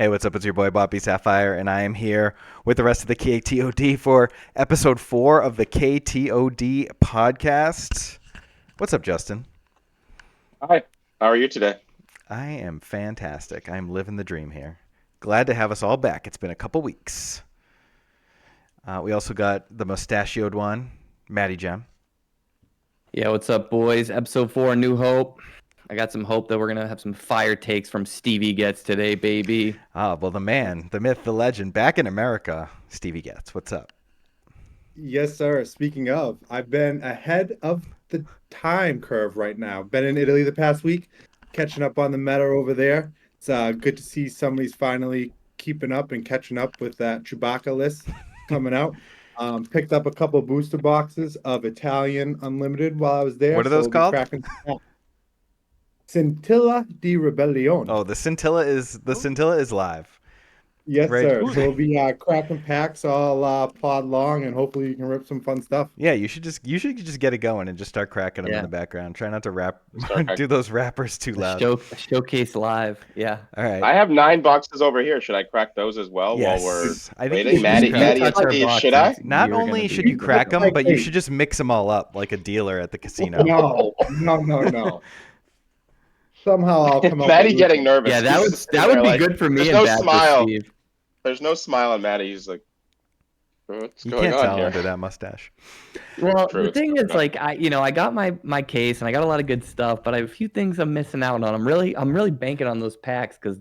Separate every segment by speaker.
Speaker 1: Hey, what's up? It's your boy Bobby Sapphire, and I am here with the rest of the KTOD for episode 4 of the KTOD podcast. What's up, Justin?
Speaker 2: Hi, how are you today?
Speaker 1: I am fantastic. I'm living the dream here. Glad to have us all back. It's been a couple weeks. We also got the mustachioed one, Maddie Gem.
Speaker 3: Yeah, what's up, boys? Episode 4, New Hope. I got some hope that we're going to have some fire takes from Stevie Getz today, baby.
Speaker 1: Ah, well, the man, the myth, the legend, back in America, Stevie Getz. What's up?
Speaker 4: Yes, sir. Speaking of, I've been ahead of the time curve right now. Been in Italy the past week, catching up on the meta over there. It's good to see somebody's finally keeping up and catching up with that Chewbacca list coming out. Picked up a couple booster boxes of Italian Unlimited while I was there.
Speaker 1: What are those called?
Speaker 4: Scintilla di Rebellione.
Speaker 1: Oh, the scintilla is live.
Speaker 4: Yes,
Speaker 1: Right.
Speaker 4: sir. So we'll be cracking packs all pod long, and hopefully you can rip some fun stuff.
Speaker 1: Yeah, you should just get it going and just start cracking them in the background. Try not to do those rappers too loud.
Speaker 3: Showcase live. Yeah.
Speaker 1: All right.
Speaker 2: I have 9 boxes over here. Should I crack those as well
Speaker 1: Yes.
Speaker 2: while we're
Speaker 1: I think
Speaker 2: waiting?
Speaker 1: you
Speaker 2: Maddie,
Speaker 1: should
Speaker 2: Maddie,
Speaker 3: touch our
Speaker 2: Steve,
Speaker 3: boxes.
Speaker 2: should I?
Speaker 1: Not
Speaker 3: You were
Speaker 1: only
Speaker 3: gonna
Speaker 1: should
Speaker 3: do
Speaker 1: you crack them,
Speaker 4: like
Speaker 1: but you
Speaker 4: me.
Speaker 1: should just mix them all up like a dealer at the casino.
Speaker 4: No. Somehow I'll come up.
Speaker 2: Maddie
Speaker 4: with
Speaker 2: getting nervous.
Speaker 3: Yeah, that
Speaker 2: He's
Speaker 3: would
Speaker 2: just sitting there
Speaker 3: be
Speaker 2: like,
Speaker 3: good for me
Speaker 2: there's
Speaker 3: and
Speaker 2: no
Speaker 3: bad
Speaker 2: smile.
Speaker 3: for Steve.
Speaker 2: There's no smile on Maddie. He's like, what's
Speaker 1: You
Speaker 2: going
Speaker 1: can't
Speaker 2: on
Speaker 1: tell
Speaker 2: here?
Speaker 1: under that mustache.
Speaker 3: Well,
Speaker 2: True,
Speaker 3: the
Speaker 2: it's
Speaker 3: thing
Speaker 2: true.
Speaker 3: is, like, I got my case and I got a lot of good stuff, but I have a few things I'm missing out on. I'm really banking on those packs because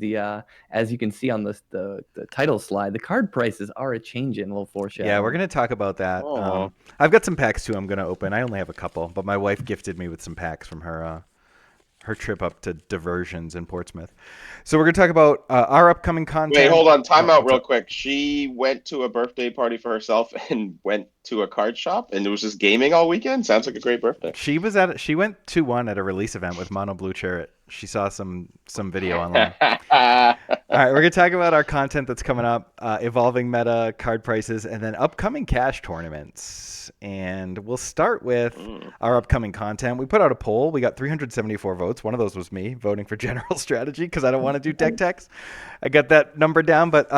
Speaker 3: as you can see on the title slide, the card prices are a changing. A little foreshadow.
Speaker 1: Yeah, we're gonna talk about that.
Speaker 2: Aw.
Speaker 1: I've got some packs too. I'm gonna open. I only have a couple, but my wife gifted me with some packs from her trip up to Diversions in Portsmouth. So we're gonna talk about our upcoming content.
Speaker 2: Wait, hold on. Time
Speaker 1: Oh,
Speaker 2: out
Speaker 1: what's
Speaker 2: real
Speaker 1: up?
Speaker 2: quick. She went to a birthday party for herself and went to a card shop and it was just gaming all weekend. Sounds like a great birthday.
Speaker 1: She went to one at a release event with Mono Blue Chariot. She saw some video online. All right, we're going to talk about our content that's coming up, evolving meta, card prices, and then upcoming cash tournaments. And we'll start with our upcoming content. We put out a poll. We got 374 votes. One of those was me voting for general strategy because I don't want to do deck techs. I got that number down, but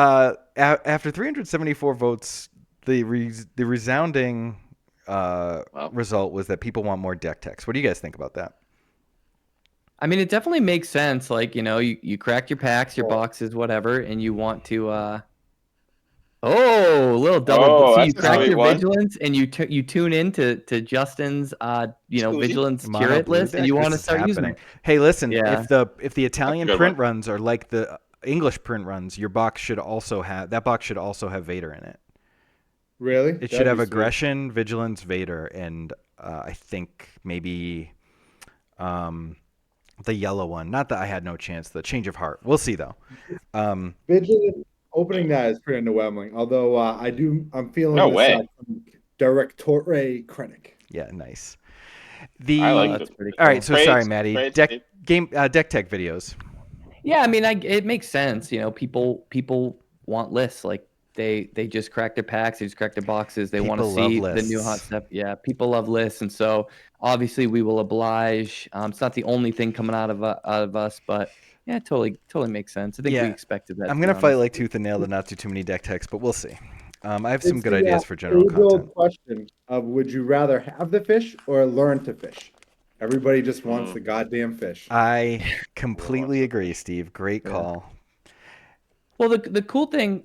Speaker 1: after 374 votes, the resounding result was that people want more deck techs. What do you guys think about that?
Speaker 3: I mean, it definitely makes sense. Like, you crack your packs, your boxes, whatever, and you want to. A little double.
Speaker 2: Oh,
Speaker 3: So
Speaker 2: that's
Speaker 3: you
Speaker 2: a
Speaker 3: crack
Speaker 2: sweet
Speaker 3: your
Speaker 2: one.
Speaker 3: vigilance, and you tune in to Justin's,
Speaker 2: Scusi.
Speaker 3: vigilance
Speaker 1: Mono
Speaker 3: curate
Speaker 1: blue
Speaker 3: list, and
Speaker 1: deck,
Speaker 3: you
Speaker 1: this
Speaker 3: want to
Speaker 1: is
Speaker 3: start using
Speaker 1: happening.
Speaker 3: it.
Speaker 1: Hey, listen,
Speaker 3: Yeah.
Speaker 1: if the Italian
Speaker 2: That's a good
Speaker 1: print
Speaker 2: one.
Speaker 1: runs are like the English print runs, your box should also have Vader in it.
Speaker 4: Really?
Speaker 1: It
Speaker 4: That'd
Speaker 1: should have
Speaker 4: be sweet.
Speaker 1: aggression, vigilance, Vader, and I think maybe the yellow one. Not that I had no chance. The change of heart. We'll see though.
Speaker 4: Vigilant opening that is pretty underwhelming. Although I'm feeling
Speaker 2: No
Speaker 4: this
Speaker 2: way.
Speaker 4: Directore Krennic.
Speaker 1: Yeah, nice.
Speaker 2: I like
Speaker 3: That's
Speaker 2: it.
Speaker 3: pretty
Speaker 1: All
Speaker 3: cool.
Speaker 1: right, so
Speaker 2: Trades,
Speaker 1: sorry, Maddie.
Speaker 2: trades,
Speaker 1: Deck
Speaker 2: Steve.
Speaker 1: tech videos.
Speaker 3: Yeah, I mean, it makes sense. People want lists. Like they just crack their packs, they just crack their boxes. They want to
Speaker 1: People love
Speaker 3: see the new hot
Speaker 1: lists.
Speaker 3: stuff. Yeah, people love lists, and so obviously we will oblige. It's not the only thing coming out of us, but yeah, it totally makes sense. I think
Speaker 1: Yeah.
Speaker 3: we expected that.
Speaker 1: I'm
Speaker 3: to
Speaker 1: gonna
Speaker 3: be
Speaker 1: fight
Speaker 3: honest.
Speaker 1: like tooth and nail to not do too many deck techs, but we'll see. I have some
Speaker 4: It's
Speaker 1: good
Speaker 4: the,
Speaker 1: ideas for general
Speaker 4: age-old
Speaker 1: content.
Speaker 4: question of would you rather have the fish or learn to fish? Everybody just wants the goddamn fish.
Speaker 1: I completely agree, Steve. Great call.
Speaker 3: Well, the cool thing,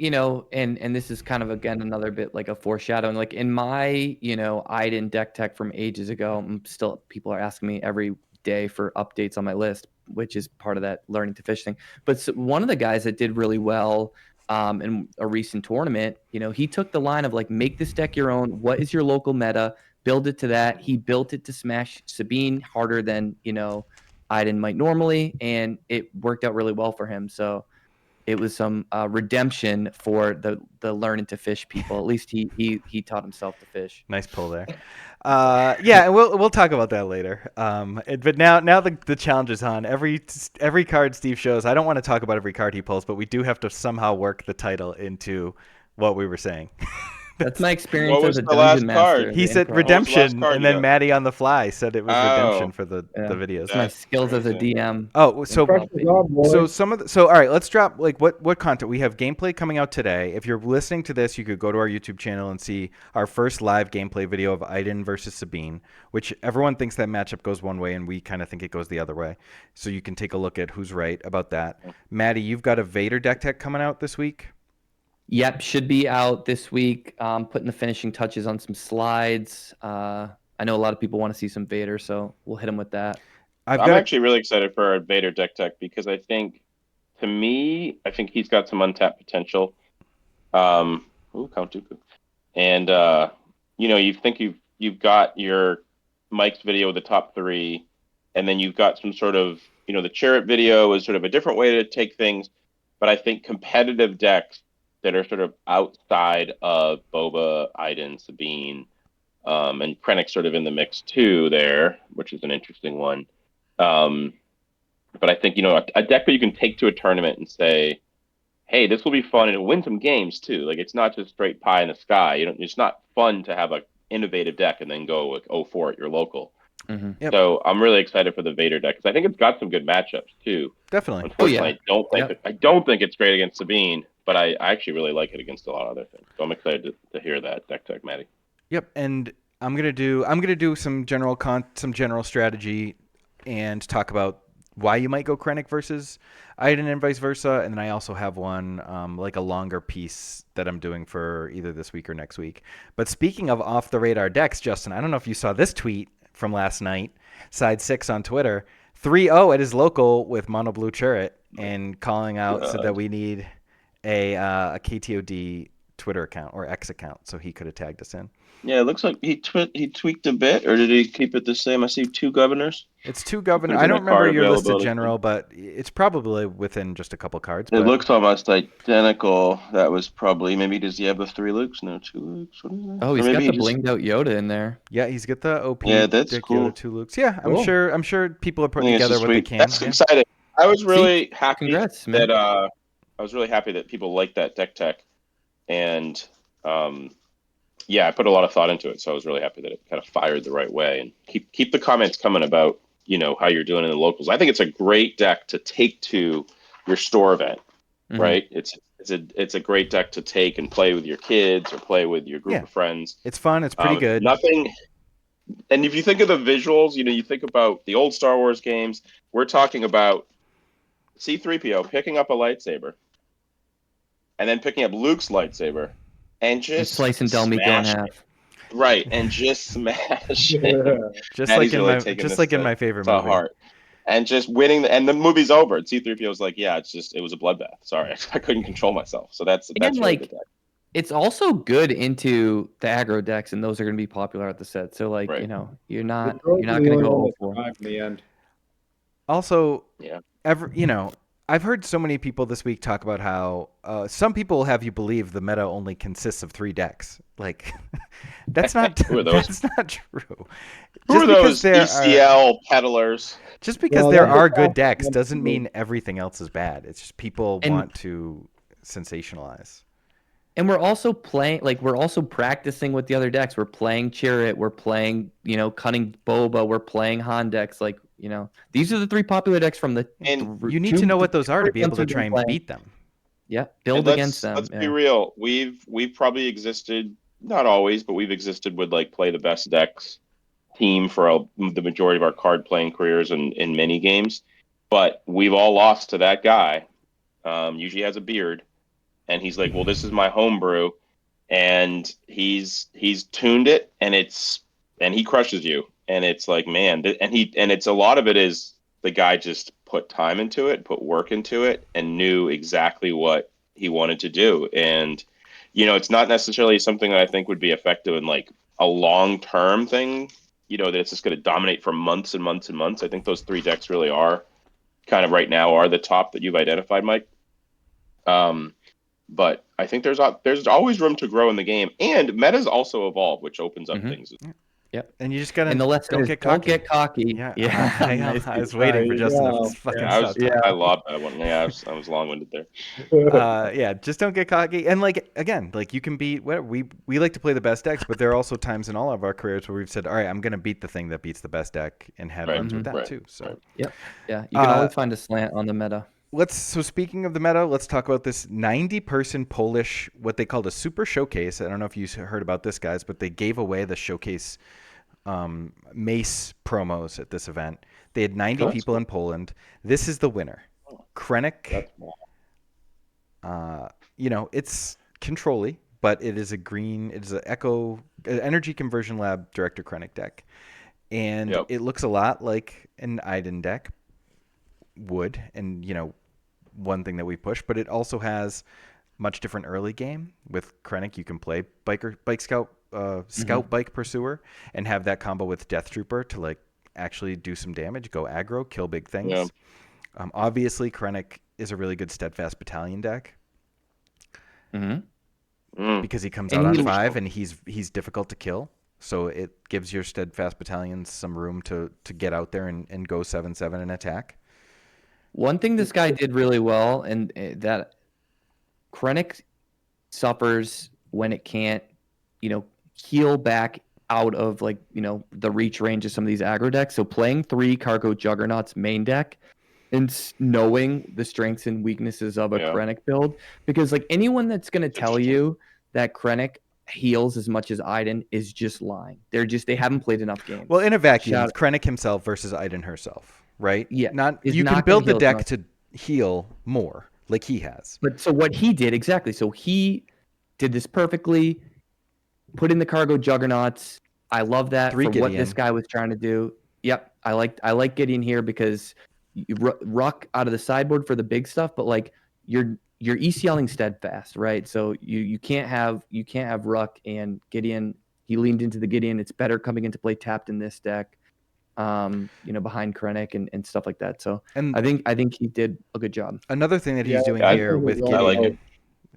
Speaker 3: and this is kind of again another bit like a foreshadowing. Like in my, Iden deck tech from ages ago, people are asking me every day for updates on my list, which is part of that learning to fish thing. But one of the guys that did really well in a recent tournament, he took the line of like make this deck your own. What is your local meta? Build it to that. He built it to smash Sabine harder than Iden might normally, and it worked out really well for him. So it was some redemption for the learning to fish people. At least he taught himself to fish.
Speaker 1: Nice pull there. Yeah, and we'll talk about that later. But now the challenge is on. Every card Steve shows, I don't want to talk about every card he pulls, but we do have to somehow work the title into what we were saying.
Speaker 3: That's my experience
Speaker 2: What
Speaker 3: as
Speaker 2: was
Speaker 3: a
Speaker 2: the last
Speaker 3: dungeon master.
Speaker 2: card?
Speaker 1: He
Speaker 3: the
Speaker 1: said
Speaker 3: improv.
Speaker 2: What was the last
Speaker 1: redemption,
Speaker 2: card
Speaker 1: and
Speaker 2: you
Speaker 1: then
Speaker 2: got?
Speaker 1: Maddie on the fly said it was redemption
Speaker 2: Oh,
Speaker 1: for the
Speaker 3: Yeah.
Speaker 1: videos.
Speaker 3: It's my
Speaker 2: That's
Speaker 3: skills as a
Speaker 2: crazy.
Speaker 3: DM.
Speaker 1: Oh, so
Speaker 3: improv
Speaker 4: Pressure's on, boys.
Speaker 1: So so all right, let's drop like what content we have. Gameplay coming out today. If you're listening to this, you could go to our YouTube channel and see our first live gameplay video of Aiden versus Sabine, which everyone thinks that matchup goes one way and we kind of think it goes the other way. So you can take a look at who's right about that. Maddie, you've got a Vader deck tech coming out this week.
Speaker 3: Yep, should be out this week. Putting the finishing touches on some slides. I know a lot of people want to see some Vader, so we'll hit them with that.
Speaker 1: I've
Speaker 2: I'm
Speaker 1: got
Speaker 2: actually really excited for our Vader deck tech because I think he's got some untapped potential. Count Dooku. And you think you've got your Mike's video with the top 3, and then you've got some sort of, the Chariot video is sort of a different way to take things, but I think competitive decks that are sort of outside of Boba, Iden, Sabine, and Krennic sort of in the mix too there, which is an interesting one. But I think, a deck that you can take to a tournament and say, hey, this will be fun, and it'll win some games too. Like, it's not just straight pie in the sky. It's not fun to have an innovative deck and then go like 0-4 at your local.
Speaker 3: Mm-hmm.
Speaker 1: Yep.
Speaker 2: So I'm really excited for the Vader deck because I think it's got some good matchups too.
Speaker 1: definitely.
Speaker 2: Unfortunately,
Speaker 3: Oh, yeah.
Speaker 2: I don't think it's great against Sabine, but I actually really like it against a lot of other things. So I'm excited to hear that deck tech, Maddie.
Speaker 1: Yep, and I'm gonna do some general strategy and talk about why you might go Krennic versus Iden and vice versa, and then I also have one like a longer piece that I'm doing for either this week or next week. But speaking of off the radar decks, Justin, I don't know if you saw this tweet from last night, Side 6 on Twitter, 3-0 at his local with Mono Blue Chariot, and calling out said that we need a KTOD Twitter account or X account, so he could have tagged us in.
Speaker 2: Yeah, it looks like he tweaked a bit, or did he keep it the same? I see 2 governors.
Speaker 1: It's 2 governors.
Speaker 2: Could've
Speaker 1: I
Speaker 2: been
Speaker 1: don't
Speaker 2: a
Speaker 1: remember
Speaker 2: card
Speaker 1: your list of
Speaker 2: availability
Speaker 1: general, but it's probably within just a couple cards.
Speaker 2: It
Speaker 1: But
Speaker 2: looks almost identical. That was probably, maybe does he have the 3 Lukes? No, 2 Lukes. What is that?
Speaker 3: Oh,
Speaker 2: Or
Speaker 3: he's
Speaker 2: maybe
Speaker 3: got
Speaker 2: he
Speaker 3: the
Speaker 2: just-
Speaker 3: blinged out Yoda in there.
Speaker 1: yeah, he's got the OP
Speaker 2: Yeah, that's
Speaker 1: Dick
Speaker 2: cool.
Speaker 1: Yoda 2 Lukes. Yeah,
Speaker 3: Cool.
Speaker 1: I'm sure people are
Speaker 2: I
Speaker 1: putting
Speaker 2: think it's
Speaker 1: together
Speaker 2: just
Speaker 1: what they
Speaker 2: sweet.
Speaker 1: can.
Speaker 2: That's
Speaker 1: Yeah.
Speaker 2: exciting. I was really happy
Speaker 3: Congrats, man.
Speaker 2: that I was really happy that people liked that deck tech, and yeah, I put a lot of thought into it, so I was really happy that it kind of fired the right way. And keep the comments coming about how you're doing in the locals. I think it's a great deck to take to your store event,
Speaker 3: Mhm.
Speaker 2: right? It's a great deck to take and play with your kids or play with your group
Speaker 1: Yeah.
Speaker 2: of friends.
Speaker 1: It's fun. It's pretty good.
Speaker 2: Nothing. And if you think of the visuals, you think about the old Star Wars games. We're talking about C-3PO picking up a lightsaber, and then picking up Luke's lightsaber, and
Speaker 3: And
Speaker 2: just
Speaker 3: slicing Del Meeko in
Speaker 2: smashing
Speaker 3: half.
Speaker 2: right, and just smash it.
Speaker 1: Just
Speaker 2: Maddie's
Speaker 1: like in
Speaker 2: really
Speaker 1: my
Speaker 2: taking
Speaker 1: just
Speaker 2: this
Speaker 1: like in
Speaker 2: to-
Speaker 1: my favorite
Speaker 2: to
Speaker 1: movie.
Speaker 2: heart. And just winning, and the movie's over. And C-3PO's like, yeah, it was a bloodbath. Sorry, I couldn't control myself. So that's
Speaker 3: And
Speaker 2: really
Speaker 3: like,
Speaker 2: good deck.
Speaker 3: it's also good into the aggro decks, and those are going to be popular at the set. So like,
Speaker 2: Right.
Speaker 3: you're not
Speaker 4: The drones are
Speaker 3: going
Speaker 4: the
Speaker 3: to
Speaker 4: only
Speaker 3: go
Speaker 4: one that
Speaker 3: 0-4.
Speaker 4: survived in the end.
Speaker 1: Also,
Speaker 2: Yeah.
Speaker 1: I've heard so many people this week talk about how some people have you believe the meta only consists of 3 decks. Like, that's not
Speaker 2: Who are those?
Speaker 1: that's not true.
Speaker 2: Who are those
Speaker 1: there
Speaker 2: ECL peddlers?
Speaker 1: just because
Speaker 4: Well,
Speaker 1: there
Speaker 4: that's
Speaker 1: are
Speaker 4: a
Speaker 1: good
Speaker 4: fact.
Speaker 1: decks
Speaker 4: That's
Speaker 1: doesn't
Speaker 4: true.
Speaker 1: mean everything else is bad. It's just people
Speaker 3: And-
Speaker 1: want to sensationalize.
Speaker 3: And we're also practicing with the other decks. We're playing Chariot. We're playing, Cunning Boba. We're playing Han decks. Like, these are the 3 popular decks from the.
Speaker 2: And
Speaker 1: You need to know what those are to be able to try and
Speaker 3: play.
Speaker 1: beat them.
Speaker 3: Yeah,
Speaker 2: And
Speaker 3: build against them.
Speaker 2: Let's
Speaker 3: yeah.
Speaker 2: be real. We've probably existed, not always, but we've existed with like play the best decks team for the majority of our card playing careers in many games. But we've all lost to that guy. Usually has a beard, and he's like, "Well, this is my homebrew," and he's tuned it, and he crushes you, and it's like, man, and it's a lot of it is the guy just put time into it, put work into it, and knew exactly what he wanted to do. And it's not necessarily something that I think would be effective in like a long-term thing, that it's just going to dominate for months and months and months. I think those 3 decks really are kind of right now are the top that you've identified, Mike. But I think there's always room to grow in the game, and meta's also evolved, which opens up things.
Speaker 3: Yep.
Speaker 1: And you just gotta
Speaker 3: And the lesson
Speaker 1: don't
Speaker 3: is
Speaker 1: get
Speaker 3: don't
Speaker 1: cocky.
Speaker 3: get cocky.
Speaker 1: Yeah,
Speaker 3: Yeah.
Speaker 1: I know.
Speaker 3: Nice.
Speaker 1: I was waiting for
Speaker 4: you
Speaker 1: Justin to
Speaker 4: go.
Speaker 1: fucking
Speaker 2: I
Speaker 1: stop.
Speaker 2: was I lobbed that one. Yeah, I was long-winded there.
Speaker 1: Yeah, just don't get cocky. And like again, like you can beat whatever we like to play the best decks, but there are also times in all of our careers where we've said, all right, I'm gonna beat the thing that beats the best deck, and had
Speaker 2: Right,
Speaker 1: runs with that
Speaker 2: right,
Speaker 1: too. So
Speaker 2: right.
Speaker 3: Yep. Yeah. You can always find a slant on the meta.
Speaker 1: so speaking of the meta, let's talk about this 90-person Polish, what they called a Super Showcase. I don't know if you heard about this, guys, but they gave away the Showcase Mace promos at this event. They had 90
Speaker 2: That's
Speaker 1: people in Poland. This is the winner. Krennic.
Speaker 2: That's
Speaker 1: It's control-y, but it is an energy conversion lab director Krennic deck. And
Speaker 2: Yep.
Speaker 1: it looks a lot like an Iden deck would, and one thing that we push, but it also has much different early game. With Krennic, you can play bike scout, scout bike pursuer, and have that combo with Death Trooper to like actually do some damage, go aggro, kill big things.
Speaker 2: Yeah.
Speaker 1: Obviously, Krennic is a really good steadfast battalion deck because he comes out on 5 and he's difficult to kill. So it gives your steadfast battalions some room to get out there and go 7/7 and attack.
Speaker 3: One thing this guy did really well, and that Krennic suffers when it can't, heal back out of the reach range of some of these aggro decks. So playing 3 Cargo Juggernauts main deck and knowing the strengths and weaknesses of a Krennic build, because anyone that's going to tell you that Krennic heals as much as Iden is just lying. They haven't played enough games.
Speaker 1: Well, in a vacuum, Krennic himself versus Iden herself, right?
Speaker 3: Yeah,
Speaker 1: you can build the deck to heal more, like he has.
Speaker 3: But so what he did exactly? So he did this perfectly. Put in the Cargo Juggernauts. I love that for what this guy was trying to do. Yep, I like Gideon here because you ruck out of the sideboard for the big stuff, but you're ECLing steadfast, right? So you can't have ruck and Gideon. He leaned into the Gideon. It's better coming into play tapped in this deck, behind Krennic and stuff like that. So I think he did a good job.
Speaker 1: Another thing that he's doing here with Gideon.
Speaker 2: I like it.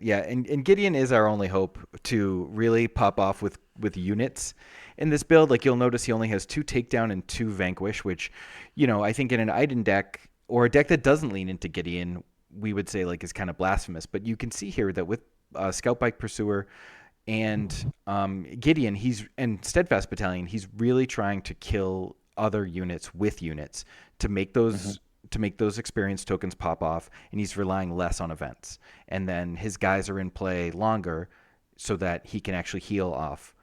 Speaker 1: Yeah, and Gideon is our only hope to really pop off with units in this build. Like you'll notice he only has 2 takedown and 2 vanquish, which, I think in an Iden deck or a deck that doesn't lean into Gideon, we would say is kind of blasphemous. But you can see here that with Scout Bike Pursuer and Gideon, and Steadfast Battalion, he's really trying to kill other units with units to make those experience tokens pop off, and he's relying less on events. And then his guys are in play longer so that he can actually heal off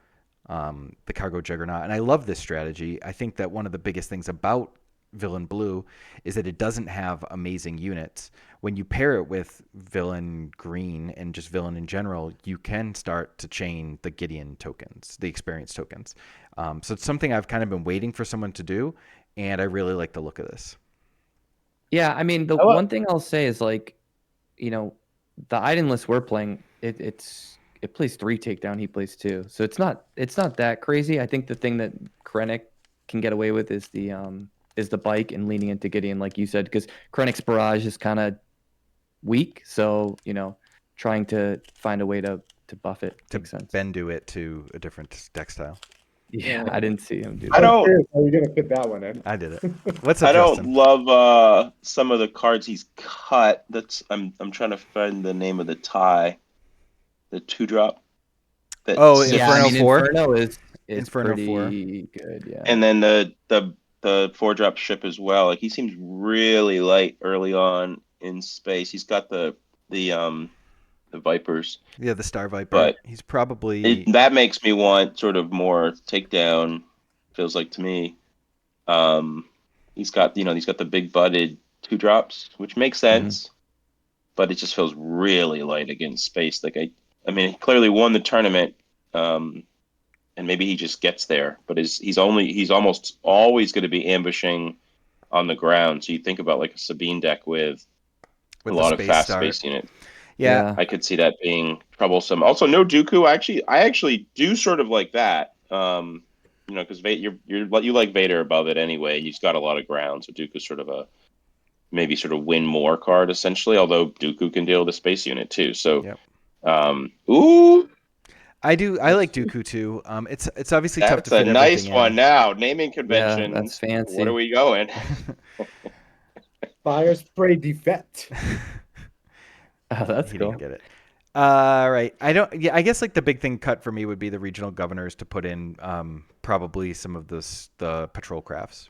Speaker 1: the Cargo Juggernaut. And I love this strategy. I think that one of the biggest things about Villain Blue is that it doesn't have amazing units. When you pair it with Villain Green and just Villain in general, you can start to chain the Gideon tokens, the experience tokens. So it's something I've kind of been waiting for someone to do, and I really like the look of this.
Speaker 3: Yeah, I mean, the one thing I'll say is the Iden list we're playing, it plays 3 takedown, he plays 2. So it's not that crazy. I think the thing that Krennic can get away with is the bike and leaning into Gideon, like you said, because Krennic's barrage is kind of weak. So, trying to find a way to buff it makes sense.
Speaker 1: Bendu it to a different deck style.
Speaker 3: Yeah, I didn't see him do that.
Speaker 2: I don't.
Speaker 4: How are you gonna fit that one in?
Speaker 1: I did it. What's up,
Speaker 2: I don't
Speaker 1: Justin?
Speaker 2: love some of the cards he's cut. I'm trying to find the name of the tie. The 2-drop.
Speaker 1: Inferno 4.
Speaker 3: Inferno is
Speaker 1: Inferno
Speaker 3: pretty
Speaker 1: 4.
Speaker 3: good. Yeah.
Speaker 2: And then the 4-drop ship as well. He seems really light early on in space. He's got the Vipers.
Speaker 1: Yeah, the Star Viper.
Speaker 2: But
Speaker 1: he's probably
Speaker 2: that makes me want sort of more takedown. Feels like to me. He's got the big butted 2-drops, which makes sense, but it just feels really light against space. I mean, he clearly won the tournament, and maybe he just gets there, but he's almost always going to be ambushing on the ground. So you think about a Sabine deck with a lot of fast space units.
Speaker 1: Yeah,
Speaker 2: I could see that being troublesome. Also, no Dooku. I actually do sort of like that. Because you like Vader above it anyway. He's got a lot of ground, so Dooku's sort of a maybe sort of win more card essentially. Although Dooku can deal with a space unit too. So,
Speaker 1: yep. I do. I like Dooku too. It's obviously tough to
Speaker 2: That's a
Speaker 1: fit
Speaker 2: nice
Speaker 1: everything
Speaker 2: one.
Speaker 1: in.
Speaker 2: Now, naming
Speaker 3: Yeah, that's
Speaker 2: conventions.
Speaker 3: fancy.
Speaker 2: What are we going?
Speaker 4: Fire spray defect.
Speaker 3: Oh, that's
Speaker 1: He
Speaker 3: cool.
Speaker 1: didn't get it. Right. I don't. Yeah, I guess like the big thing cut for me would be the regional governors to put in probably some of the patrol crafts.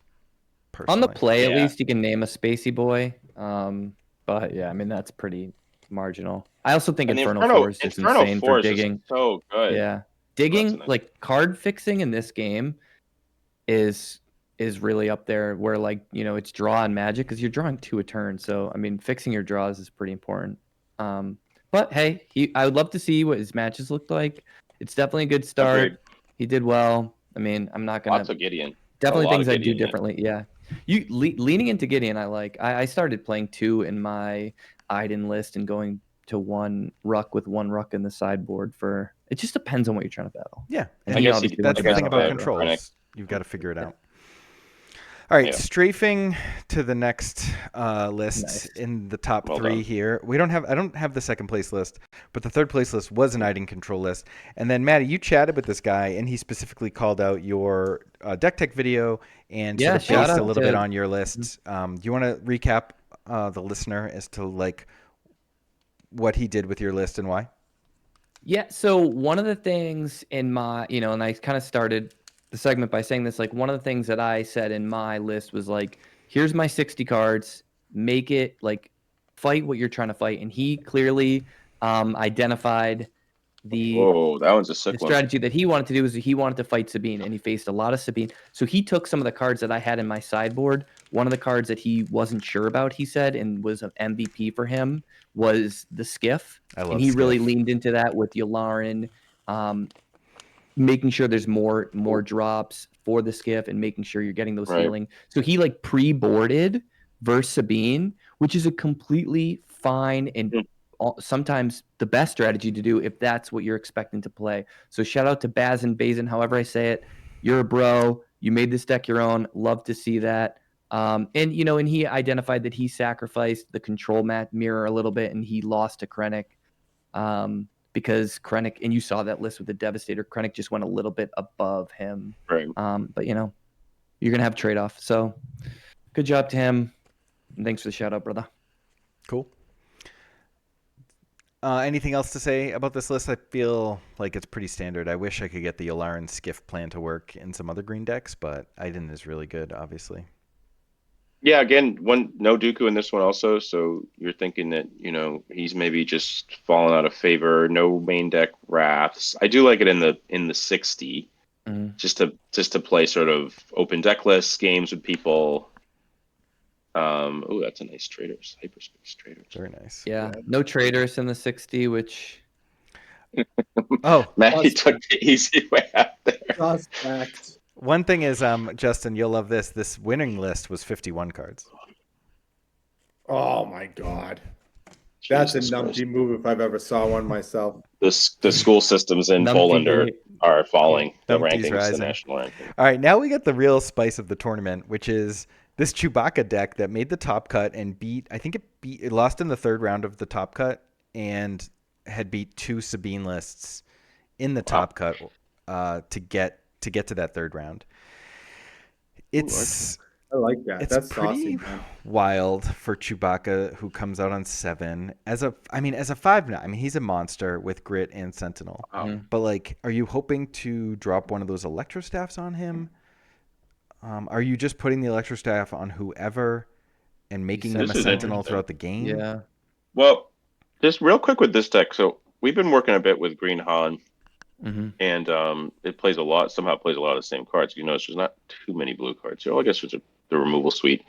Speaker 3: On the
Speaker 1: Personally,
Speaker 3: play, at
Speaker 2: Yeah.
Speaker 3: least you can name a Spacey Boy. But yeah, I mean that's pretty marginal. I also think
Speaker 2: And the
Speaker 3: Inferno 4 is just
Speaker 2: Inferno
Speaker 3: insane
Speaker 2: 4
Speaker 3: for
Speaker 2: is just
Speaker 3: digging.
Speaker 2: so good.
Speaker 3: Yeah,
Speaker 2: That's
Speaker 3: digging
Speaker 2: a nice-
Speaker 3: like card fixing in this game is really up there. Where like it's draw and magic because you're drawing 2 a turn. So I mean, fixing your draws is pretty important. But hey, I would love to see what his matches looked like. It's definitely a good start.
Speaker 2: Agreed.
Speaker 3: He did well. I mean, I'm not gonna.
Speaker 2: Lots of Gideon.
Speaker 3: Definitely
Speaker 2: lot
Speaker 3: things
Speaker 2: of
Speaker 3: I do
Speaker 2: Gideon, yeah.
Speaker 3: differently. Yeah. You leaning into Gideon, I like. I started playing 2 in my Iden list and going to 1 ruck with 1 ruck in the sideboard for. It just depends on what you're trying to battle.
Speaker 1: yeah.
Speaker 3: And
Speaker 2: I
Speaker 3: he
Speaker 2: guess
Speaker 3: obviously
Speaker 1: That's
Speaker 3: wants
Speaker 1: the
Speaker 3: to
Speaker 1: thing
Speaker 3: battle
Speaker 1: about
Speaker 3: Vader.
Speaker 1: controls. You've got to figure it out. All right,
Speaker 2: Yeah.
Speaker 1: strafing to the next list
Speaker 3: Nice.
Speaker 1: in the top
Speaker 2: Well
Speaker 1: 3
Speaker 2: done.
Speaker 1: here. I don't have the second place list, but the third place list was an Iden control list. And then Maddie, you chatted with this guy, and he specifically called out your deck tech video and
Speaker 3: Yeah,
Speaker 1: sort of
Speaker 3: shout
Speaker 1: based a
Speaker 3: out
Speaker 1: little
Speaker 3: to-
Speaker 1: bit on your list. Do you want to recap the listener as to like what he did with your list and why?
Speaker 3: Yeah. So one of the things in my, and I kind of started the segment by saying this, like one of the things that I said in my list was like, here's my 60 cards, make it like fight what you're trying to fight. And he clearly identified the
Speaker 2: Whoa, that one's a sick
Speaker 3: the
Speaker 2: one.
Speaker 3: strategy that he wanted to do is he wanted to fight Sabine, and he faced a lot of Sabine. So he took some of the cards that I had in my sideboard. One of the cards that he wasn't sure about, he said, and was an MVP for him was the Skiff.
Speaker 1: I love
Speaker 3: And he really
Speaker 1: Skiff.
Speaker 3: leaned into that with Yularen, making sure there's more drops for the Skiff and making sure you're getting those
Speaker 2: Right.
Speaker 3: healing. So he like pre-boarded versus Sabine, which is a completely fine and sometimes the best strategy to do if that's what you're expecting to play. So shout out to Baz and Bazin, however I say it. You're a bro. You made this deck your own. Love to see that. And he identified that he sacrificed the control mat mirror a little bit and he lost to Krennic. Because Krennic, and you saw that list with the Devastator, Krennic just went a little bit above him.
Speaker 2: Right.
Speaker 3: But you're gonna have trade-off. So good job to him. And thanks for the shout out, brother.
Speaker 1: Cool. Anything else to say about this list? I feel like it's pretty standard. I wish I could get the Yularen Skiff plan to work in some other green decks, but Iden is really good, obviously.
Speaker 2: Yeah, again, no Dooku in this one also, so you're thinking that, he's maybe just fallen out of favor, no main deck Wraths. I do like it in the 60, just to play sort of open deck lists, games with people. Oh, that's a nice traders, hyperspace traders.
Speaker 1: Very nice.
Speaker 3: Yeah. No traders in the 60, which
Speaker 1: Oh,
Speaker 2: Matty took the easy way out there.
Speaker 4: Suspect.
Speaker 1: one thing is, Justin, you'll love this. This winning list was 51 cards.
Speaker 4: Oh my god. That's
Speaker 2: Jesus
Speaker 4: a numpty
Speaker 2: Christ.
Speaker 4: move if I've ever saw one myself.
Speaker 2: The school systems in
Speaker 3: Numpty
Speaker 2: Poland
Speaker 3: boy.
Speaker 2: are falling. The
Speaker 1: Numpty's
Speaker 2: rankings,
Speaker 1: rising.
Speaker 2: the national ranking.
Speaker 1: All right, now we get the real spice of the tournament, which is this Chewbacca deck that made the top cut and it lost in the third round of the top cut and had beat 2 Sabine lists in the top cut to get to that third round. It's
Speaker 4: I like that.
Speaker 1: It's
Speaker 4: That's
Speaker 1: pretty
Speaker 4: saucy, man.
Speaker 1: wild for Chewbacca, who comes out on 7 as a 5/9. I mean, he's a monster with grit and sentinel.
Speaker 3: Mhm.
Speaker 1: But like, are you hoping to drop one of those electrostaffs on him? Are you just putting the electrostaff on whoever and making them a
Speaker 2: This is
Speaker 1: sentinel
Speaker 2: interesting.
Speaker 1: throughout the game?
Speaker 3: yeah.
Speaker 2: Well, just real quick with this deck. So we've been working a bit with Green Han,
Speaker 3: Mm-hmm.
Speaker 2: and it somehow plays a lot of the same cards. You notice there's not too many blue cards. So I guess there's the removal suite.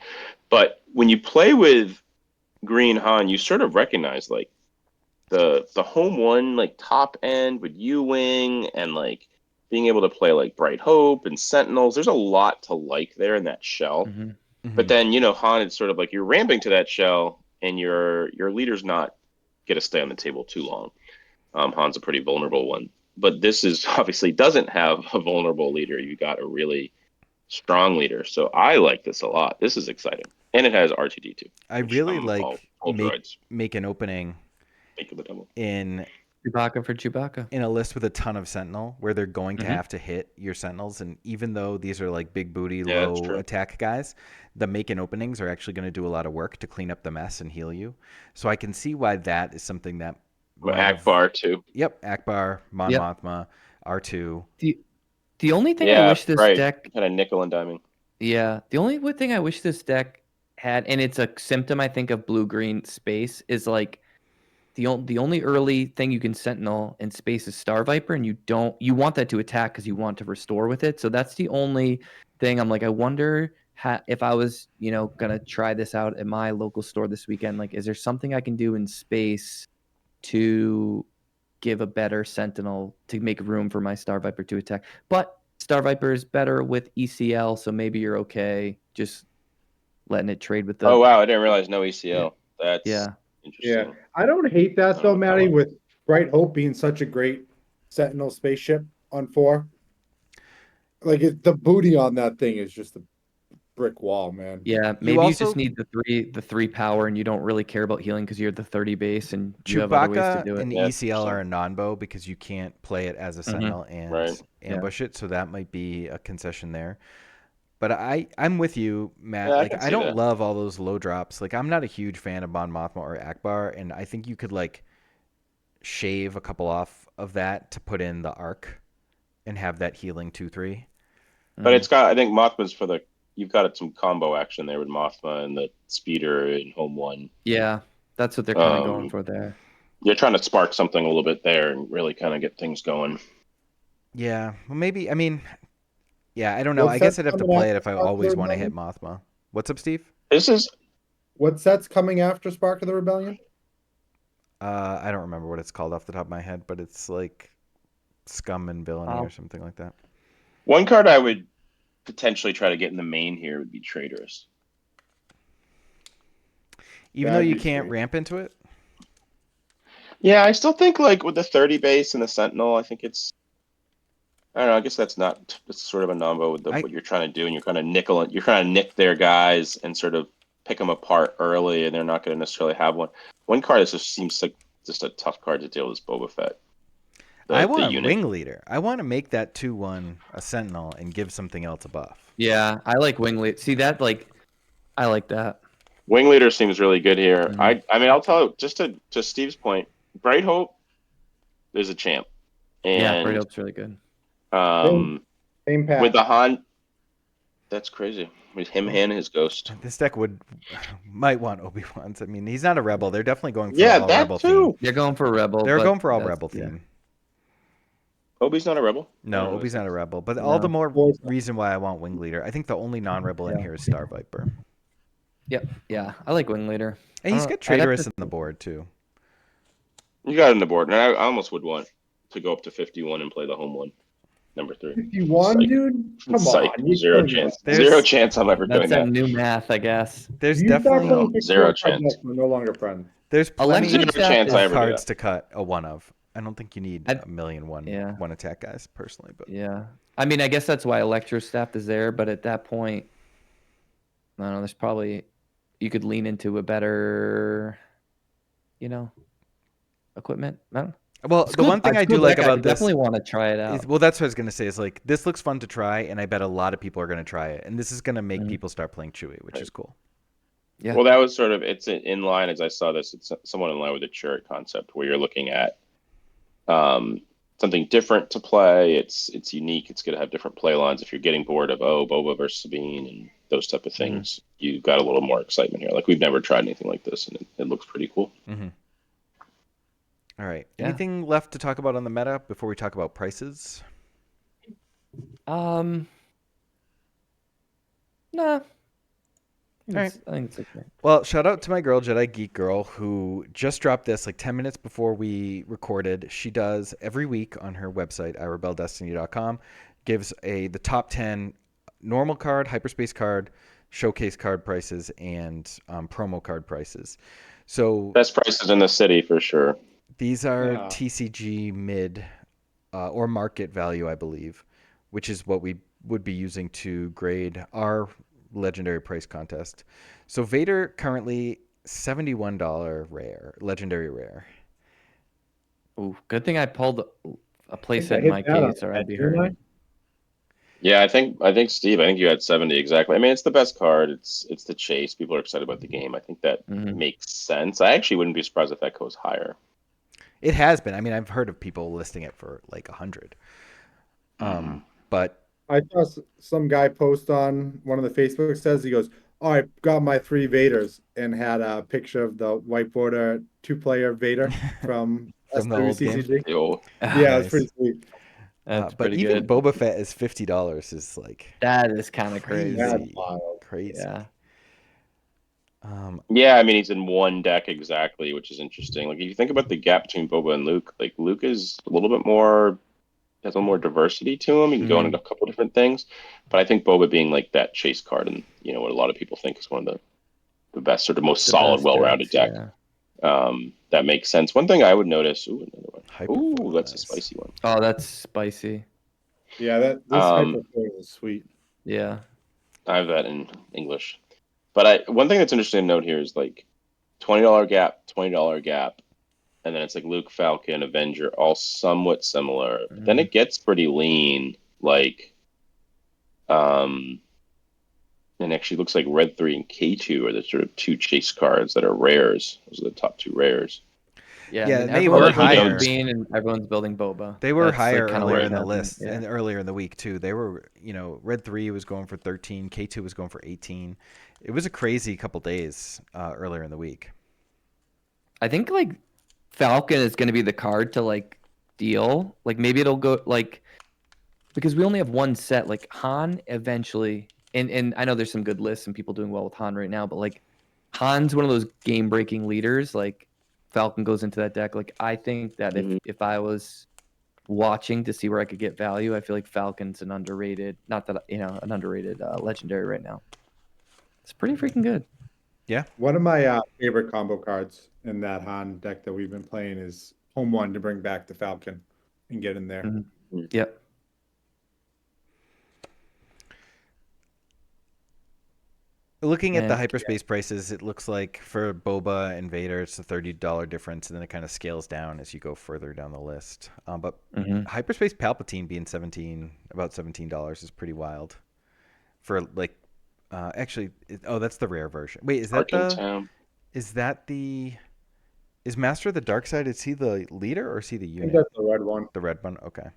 Speaker 2: But when you play with Green Han, you sort of recognize like the home one, like top end with U-Wing and like being able to play like Bright Hope and Sentinels. There's a lot to like there in that shell.
Speaker 3: Mm-hmm.
Speaker 2: But then, Han, it's sort of like you're ramping to that shell and your leader's not going to stay on the table too long. Han's a pretty vulnerable one. But this is obviously doesn't have a vulnerable leader. You got a really strong leader. So I like this a lot. This is exciting. And it has R2D2.
Speaker 1: I really like
Speaker 2: all droids.
Speaker 1: make an opening
Speaker 2: Make of the devil.
Speaker 1: in
Speaker 3: Chewbacca for Chewbacca.
Speaker 1: in a list with a ton of Sentinel where they're going to
Speaker 3: Mhm.
Speaker 1: have to hit your Sentinels. And even though these are like big booty,
Speaker 2: Yeah, that's
Speaker 1: low
Speaker 2: true.
Speaker 1: attack guys, the making openings are actually going to do a lot of work to clean up the mess and heal you. So I can see why that is something that might have.
Speaker 2: Akbar too.
Speaker 1: Yep, Akbar, Mon
Speaker 3: Yep.
Speaker 1: Mothma, R2.
Speaker 3: The only thing I
Speaker 2: Yeah,
Speaker 3: wish this
Speaker 2: right.
Speaker 3: deck,
Speaker 2: Kind of nickel and diming.
Speaker 3: yeah, the only thing I wish this deck had, and it's a symptom I think of blue green space, is like the only early thing you can Sentinel in space is Star Viper, and you want that to attack because you want to restore with it. So that's the only thing I'm like, I wonder if I was gonna try this out at my local store this weekend, like is there something I can do in space to give a better Sentinel to make room for my Star Viper to attack? But Star Viper is better with ECL, so maybe you're okay just letting it trade with the.
Speaker 2: Oh wow, I didn't realize no ECL. That's
Speaker 3: Yeah.
Speaker 2: interesting.
Speaker 4: Yeah, I don't hate that
Speaker 2: I
Speaker 4: though,
Speaker 2: don't know.
Speaker 4: Maddie, with Bright Hope being such a great Sentinel spaceship on 4. Like the booty on that thing is just a brick wall, man.
Speaker 3: Yeah, maybe you
Speaker 1: also-
Speaker 3: just need the three power, and you don't really care about healing because you're the 30 base, and you have other ways to
Speaker 1: Chewbacca
Speaker 3: do it.
Speaker 1: and
Speaker 2: Yeah,
Speaker 1: ECL are a
Speaker 2: interesting.
Speaker 1: non-bow because you can't play it as a Sentinel and
Speaker 2: Right.
Speaker 1: ambush it, so that might be a concession there. But I'm with you, Matt.
Speaker 2: Yeah, I
Speaker 1: like
Speaker 2: can
Speaker 1: I
Speaker 2: see
Speaker 1: don't
Speaker 2: that.
Speaker 1: love all those low drops. Like I'm not a huge fan of Mon Mothma or Akbar, and I think you could like shave a couple off of that to put in the arc and have that healing 2/3.
Speaker 2: But it's got. I think Mothma's for the. You've got some combo action there with Mothma and the speeder in home 1.
Speaker 3: Yeah, that's what they're kind of going for there.
Speaker 2: You're trying to spark something a little bit there and really kind of get things going.
Speaker 1: Yeah, well maybe. I mean, yeah, I don't know.
Speaker 4: What
Speaker 1: I guess
Speaker 4: set's
Speaker 1: I'd have to
Speaker 4: coming
Speaker 1: play it
Speaker 4: after
Speaker 1: if I
Speaker 4: Spark of the
Speaker 1: always want to hit
Speaker 4: Rebellion?
Speaker 1: Mothma. What's up, Steve?
Speaker 2: This is
Speaker 4: What set's coming after Spark of the Rebellion?
Speaker 1: I don't remember what it's called off the top of my head, but it's like Scum and Villainy or something like that.
Speaker 2: one card I would potentially try to get in the main here would be Traitorous.
Speaker 1: Even though you can't ramp into it?
Speaker 2: Yeah, I still think like with the 30 base and the Sentinel, I think it's. I don't know. I guess that's not. It's sort of a nombo with what you're trying to do, and you're kind of nickel. You're trying to nick their guys and sort of pick them apart early, and they're not going to necessarily have one. One card that just seems like just a tough card to deal with is Boba Fett.
Speaker 1: I want Wing Leader. I want to make that 2/1 a Sentinel and give something else a buff.
Speaker 3: Yeah, I like Wing Leader. See that? Like, I like that.
Speaker 2: Wing Leader seems really good here.
Speaker 3: Mhm.
Speaker 2: I mean, I'll tell you, just to Steve's point, Bright Hope is a champ.
Speaker 3: Yeah, Bright
Speaker 2: And
Speaker 3: Hope's really good.
Speaker 4: Same path.
Speaker 2: with the Han, that's crazy. With him and his ghost.
Speaker 1: This deck might want Obi-Wan's. I mean, he's not a rebel. They're definitely going for all
Speaker 2: that
Speaker 1: rebel
Speaker 2: too.
Speaker 1: theme.
Speaker 3: They're going for Rebel.
Speaker 1: They're
Speaker 3: but
Speaker 1: going for all
Speaker 3: that's-
Speaker 1: rebel
Speaker 3: yeah.
Speaker 1: theme.
Speaker 2: Obi's not a rebel.
Speaker 1: No,
Speaker 2: Oh,
Speaker 1: Obi's not a rebel. But
Speaker 3: No.
Speaker 1: all the more
Speaker 4: Voice-
Speaker 1: reason why I want Wing Leader. I think the only non-rebel in
Speaker 3: Yeah.
Speaker 1: here is Star Viper.
Speaker 3: Yep. Yeah, I like Wing Leader.
Speaker 1: And he's got
Speaker 3: I'd have
Speaker 1: Traitorous
Speaker 3: to-
Speaker 1: in the board, too.
Speaker 2: You got it on the board, and I almost would want to go up to 51 and play the home one, number 3.
Speaker 4: 51,
Speaker 2: Psych.
Speaker 4: dude? Come
Speaker 2: Psych.
Speaker 4: on. You're
Speaker 2: Zero
Speaker 4: killing
Speaker 2: chance.
Speaker 4: yourself.
Speaker 2: Zero chance I'm ever doing
Speaker 3: That's a
Speaker 2: that.
Speaker 3: new math, I guess.
Speaker 1: There's
Speaker 4: You start
Speaker 1: definitely
Speaker 4: playing
Speaker 2: Zero
Speaker 4: 51
Speaker 2: chance.
Speaker 4: next, we're no longer friends.
Speaker 1: there's plenty
Speaker 2: Zero
Speaker 3: Electric
Speaker 2: chance
Speaker 3: Staff
Speaker 2: I
Speaker 3: is-
Speaker 2: ever do
Speaker 1: cards
Speaker 2: that.
Speaker 1: to cut a one of. I don't think you need
Speaker 3: I'd-
Speaker 1: a million one attack guys personally, but
Speaker 3: Yeah. I mean, I guess that's why Electro Staff is there, but at that point, I don't know, there's probably, you could lean into a better, equipment. I don't know.
Speaker 1: well,
Speaker 3: It's
Speaker 1: the
Speaker 3: cool-
Speaker 1: one thing
Speaker 3: it's
Speaker 1: I do
Speaker 3: cool
Speaker 1: like
Speaker 3: deck.
Speaker 1: about this
Speaker 3: definitely want to try it out.
Speaker 1: is, well, that's what I was gonna say. Is like this looks fun to try, and I bet a lot of people are gonna try it, and this is gonna make
Speaker 3: Mhm.
Speaker 1: people start playing Chewy, which is cool.
Speaker 3: Yeah.
Speaker 2: Well, that was sort of, it's in line as I saw this. It's somewhat in line with the Chariot concept, where you're looking at something different to play. It's unique. It's going to have different play lines. If you're getting bored of Boba versus Sabine and those type of things, you've got a little more excitement here. Like we've never tried anything like this, and it looks pretty cool.
Speaker 1: Mm-hmm. All right.
Speaker 3: Yeah.
Speaker 1: Anything left to talk about on the meta before we talk about prices?
Speaker 3: Nah. I think it's okay.
Speaker 1: Well, shout out to my girl, Jedi Geek Girl, who just dropped this like 10 minutes before we recorded. She does every week on her website, irebeldestiny.com, gives the top 10 normal card, hyperspace card, showcase card prices, and promo card prices. So
Speaker 2: Best prices in the city for sure.
Speaker 1: these are
Speaker 4: Yeah.
Speaker 1: TCG mid or market value, I believe, which is what we would be using to grade our legendary price contest. So Vader currently $71 rare, legendary rare.
Speaker 3: Ooh, good thing I pulled a
Speaker 4: I
Speaker 3: playset
Speaker 4: think I
Speaker 3: in
Speaker 4: hit
Speaker 3: my
Speaker 4: that on
Speaker 3: case, or
Speaker 4: that,
Speaker 3: I'd be
Speaker 4: didn't I?
Speaker 3: hurting.
Speaker 2: Yeah, Steve, I think you had 70 exactly. I mean, it's the best card. It's the chase. People are excited about the game. I think that
Speaker 3: Mhm.
Speaker 2: makes sense. I actually wouldn't be surprised if that goes higher.
Speaker 1: It has been. I mean, I've heard of people listing it for like 100. But
Speaker 4: I saw some guy post on one of the Facebook says he goes, "Oh, I got my 3 Vaders," and had a picture of the whiteboard 2-player Vader from
Speaker 1: from the old game,
Speaker 4: SWCCG.
Speaker 2: Yo,
Speaker 4: Yeah, it was pretty
Speaker 1: nice.
Speaker 4: sweet.
Speaker 3: That's
Speaker 1: But
Speaker 3: pretty
Speaker 1: even
Speaker 3: good.
Speaker 1: Boba Fett is $50 is like
Speaker 3: That is kind of
Speaker 1: crazy,
Speaker 3: crazy.
Speaker 4: That's wild.
Speaker 1: crazy.
Speaker 3: Yeah.
Speaker 2: yeah, I mean, he's in one deck exactly, which is interesting. Like, if you think about the gap between Boba and Luke, like Luke is a little bit more has a little more diversity to him. He can go into a couple different things, but I think Boba being like that chase card, and what a lot of people think is one of the best, sort of most
Speaker 3: The
Speaker 2: solid,
Speaker 3: best
Speaker 2: well-rounded
Speaker 3: decks,
Speaker 2: deck.
Speaker 3: yeah.
Speaker 2: That makes sense. One thing I would notice. Ooh, another one.
Speaker 1: Hyperfoil,
Speaker 2: Ooh, that's a
Speaker 1: nice.
Speaker 2: spicy one.
Speaker 3: Oh, that's spicy.
Speaker 4: Yeah, this hyperfoil is sweet.
Speaker 3: Yeah.
Speaker 2: I have that in English. But one thing that's interesting to note here is like $20 gap, $20 gap, and then it's like Luke, Falcon, Avenger, all somewhat similar. But then it gets pretty lean. Like, and actually looks like Red 3 and K2 are the sort of two chase cards that are rares. Those are the top two rares.
Speaker 3: Yeah,
Speaker 1: Yeah,
Speaker 3: I mean,
Speaker 1: they were
Speaker 3: everyone's building
Speaker 1: higher.
Speaker 3: Bean and everyone's building Boba.
Speaker 1: They were
Speaker 3: That's,
Speaker 1: higher
Speaker 3: like, kinda
Speaker 1: earlier
Speaker 3: where
Speaker 1: in the
Speaker 3: it's happening.
Speaker 1: list
Speaker 3: Yeah.
Speaker 1: and earlier in the week too. They were, Red 3 was going for 13, K2 was going for 18. It was a crazy couple days earlier in the week.
Speaker 3: I think like Falcon is going to be the card to like deal. Like maybe it'll go like because we only have one set. Like Han eventually, and I know there's some good lists and people doing well with Han right now, but like Han's one of those game breaking leaders. Like Falcon goes into that deck. Like I think that if I was watching to see where I could get value, I feel like Falcon's an underrated, not that an underrated legendary right now. It's pretty freaking good.
Speaker 1: Yeah.
Speaker 4: One of my favorite combo cards in that Han deck that we've been playing is Home One to bring back the Falcon and get in there.
Speaker 3: Yep.
Speaker 1: Looking at the
Speaker 3: And
Speaker 1: hyperspace prices, it looks like for Boba and Vader, it's a $30 difference, and then it kind of scales down as you go further down the list. But hyperspace Palpatine being about $17 is pretty wild. For like, actually, that's the rare version. Wait, is that is Master of the Dark Side? Is he the leader or is he the
Speaker 4: I
Speaker 1: unit?
Speaker 4: think that's the red one.
Speaker 1: The red one. Okay.